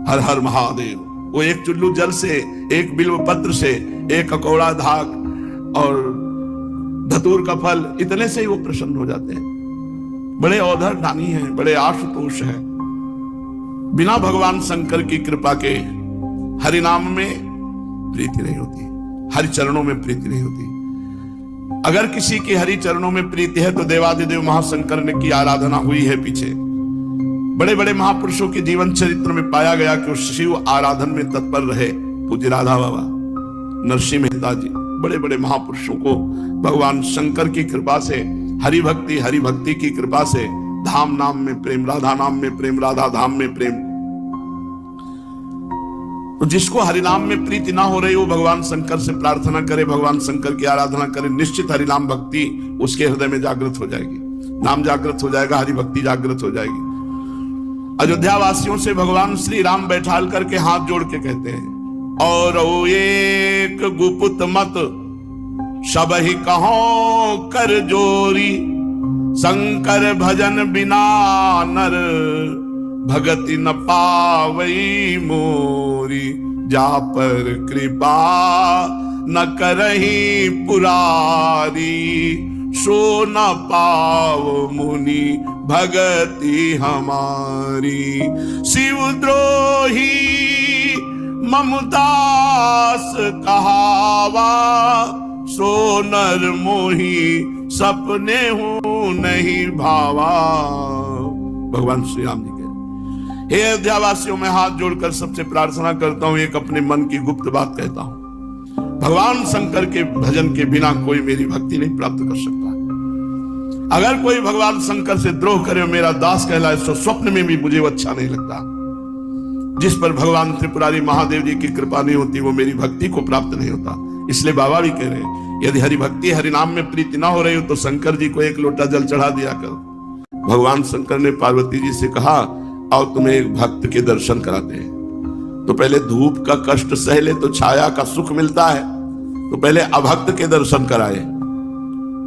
हर हर महादेव। वो एक चुल्लू जल से, एक बिल्व पत्र से, एक ककौड़ा धाक और धतूर का फल, इतने से ही वो प्रसन्न हो जाते हैं। बड़े औधर दानी हैं, बड़े आशुतोष हैं। बिना भगवान शंकर की कृपा के हरि नाम में प्रीति नहीं होती, हरि चरणों में प्रीति नहीं होती। अगर किसी की हरि चरणों में प्रीति है तो देवादिदेव महाशंकर ने की आराधना हुई है। पीछे बड़े बड़े महापुरुषों के जीवन चरित्र में पाया गया कि वो शिव आराधन में तत्पर रहे। पूज्य राधा बाबा, नरसिंह मेहता जी, बड़े बड़े महापुरुषों को भगवान शंकर की कृपा से, हरि भक्ति की कृपा से धाम नाम में प्रेम, राधा नाम में प्रेम, राधा धाम में प्रेम। तो जिसको हरिनाम में प्रीति ना हो रही वो भगवान शंकर से प्रार्थना करे, भगवान शंकर की आराधना करे, निश्चित हरिनाम भक्ति उसके हृदय में जागृत हो जाएगी। नाम जागृत हो जाएगा, हरि भक्ति जागृत हो जाएगी। अयोध्या वासियों से भगवान श्री राम बैठाल करके हाथ जोड़ के कहते हैं, और एक गुपुत मत सब ही कहो कर जोरी, शंकर भजन बिना नर भगति न पावई मोरी, जा पर कृपा न करही पुरारी, सो न पाव मुनि भगति हमारी। शिवद्रोही ममदास कहावा, सो नर मोही सपने हूं नहीं भावा। भगवान श्री राम जी के हे अयोध्यावासियों, मैं हाथ जोड़कर सबसे प्रार्थना करता हूं, एक अपने मन की गुप्त बात कहता हूं। भगवान शंकर के भजन के बिना कोई मेरी भक्ति नहीं प्राप्त कर सकता। अगर कोई भगवान शंकर से द्रोह करे, मेरा दास कहलाए, तो स्वप्न में भी मुझे वो अच्छा नहीं लगता। जिस पर भगवान त्रिपुरारी महादेव जी की कृपा नहीं होती वो मेरी भक्ति को प्राप्त नहीं होता। इसलिए बाबा भी कह रहे हैं, यदि हरि भक्ति हरि नाम में प्रीति ना हो रही हो तो शंकर जी को एक लोटा जल चढ़ा दिया कर। भगवान शंकर ने पार्वती जी से कहा, आओ तुम्हें एक भक्त के दर्शन कराते हैं। तो पहले धूप का कष्ट सह ले तो छाया का सुख मिलता है, तो पहले अभक्त के दर्शन कराए।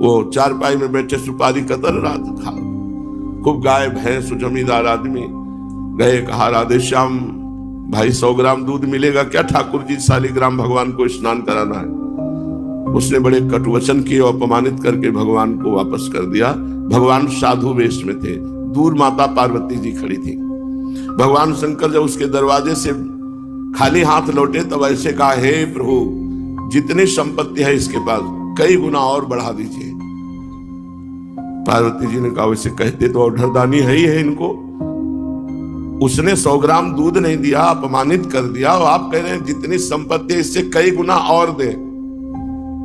वो चारपाई में बैठे सुपारी कतर रात खा, खूब गाय भैंस जमींदार आदमी गए, कहा राधे श्याम भाई 100 ग्राम दूध मिलेगा क्या? ठाकुर जी शालिग्राम भगवान को स्नान कराना है। उसने बड़े कटुवचन किए और अपमानित करके भगवान को वापस कर दिया। भगवान साधु वेश में थे, दूर माता पार्वती जी खड़ी थी। भगवान शंकर जब उसके दरवाजे से खाली हाथ लौटे तब ऐसे कहा, हे प्रभु जितनी संपत्ति है इसके पास कई गुना और बढ़ा दीजिए। पार्वती जी ने कहा, वैसे कहते तो औढ़रदानी है ही है इनको। उसने 100 ग्राम दूध नहीं दिया, अपमानित कर दिया, और आप कह रहे हैं जितनी संपत्ति इससे कई गुना और दे।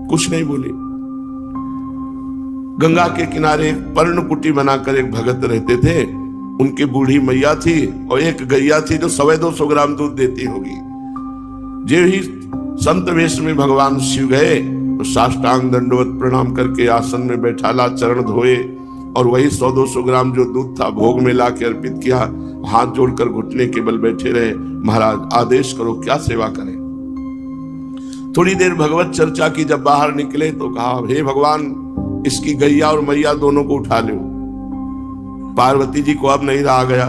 कुछ नहीं बोली। गंगा के किनारे एक पर्णकुटी बनाकर एक भगत रहते थे। उनकी बूढ़ी मैया थी और एक गैया थी जो 125 ग्राम दूध देती होगी। जो ही संत वेश में भगवान शिव गए तो साष्टांग दंडवत प्रणाम करके आसन में बैठाला, चरण धोए और वही 100-200 ग्राम जो दूध था भोग में ला के अर्पित किया। हाथ जोड़कर घुटने के बल बैठे रहे, महाराज आदेश करो क्या सेवा करें। थोड़ी देर भगवत चर्चा की, जब बाहर निकले तो कहा, हे भगवान इसकी गैया और मैया दोनों को उठा लो। पार्वती जी को अब नहीं रहा गया।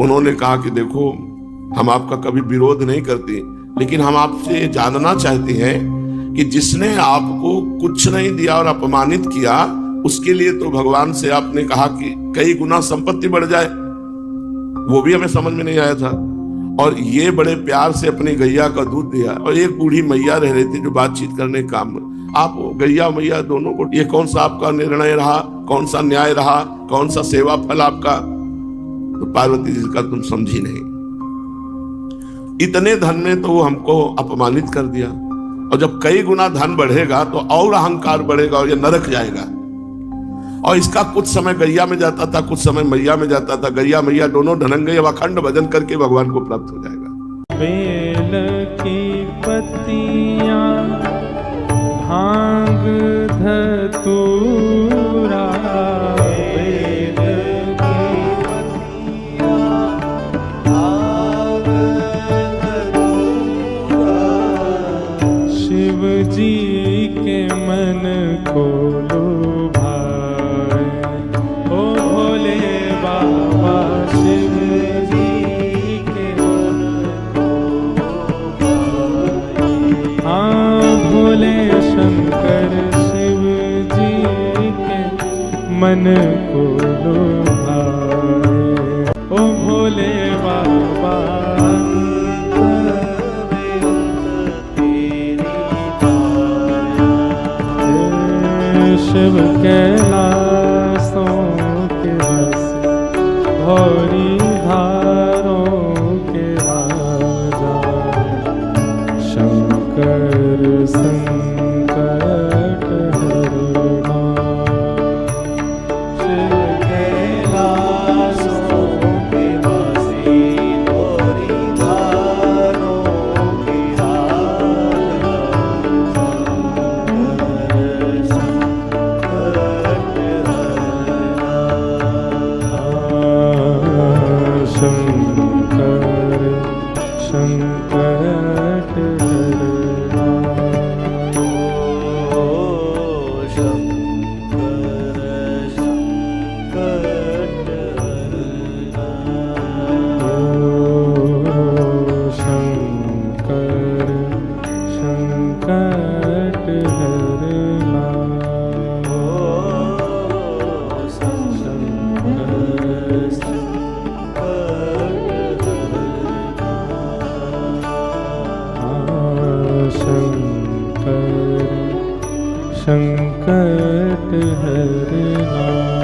उन्होंने कहा कि देखो हम आपका कभी विरोध नहीं करते, लेकिन हम आपसे जानना चाहते हैं कि जिसने आपको कुछ नहीं दिया और अपमानित किया, उसके लिए तो भगवान से आपने कहा कि कई गुना संपत्ति बढ़ जाए, वो भी हमें समझ में नहीं आया था। और ये बड़े प्यार से अपनी गैया का दूध दिया, और एक बूढ़ी मैया रह रही थी जो बातचीत करने काम में। आप गैया मैया दोनों को, ये कौन सा आपका निर्णय रहा, कौन सा न्याय रहा, कौन सा सेवा फल आपका? तो पार्वती जी का तुम समझी नहीं, इतने धन में तो वो हमको अपमानित कर दिया, और जब कई गुना धन बढ़ेगा तो और अहंकार बढ़ेगा और ये नरक जाएगा। और इसका कुछ समय गैया में जाता था, कुछ समय मैया में जाता था। गैया मैया दोनों ढनंगे अखंड भजन करके भगवान को प्राप्त हो जाएगा। बेल की पत्तियां भांग धतूरा, बेल की पत्तियां भांग धतूरा, शिव जी के मन को लुभाए, ओ भोले बाबा शिव जी के मन मन को लुभाए। ओ भोले बाबा शिव कैलासों के रस भौरी धारों के राजा शंकर संकट हरना। शिव कैलासों के वासी भौरी धारों के राजा शंकर संकट हरना। ओ शंकर संकट हरना। ओ शंकर संकट हरना। ओ शंकर शंकर संकट हरना।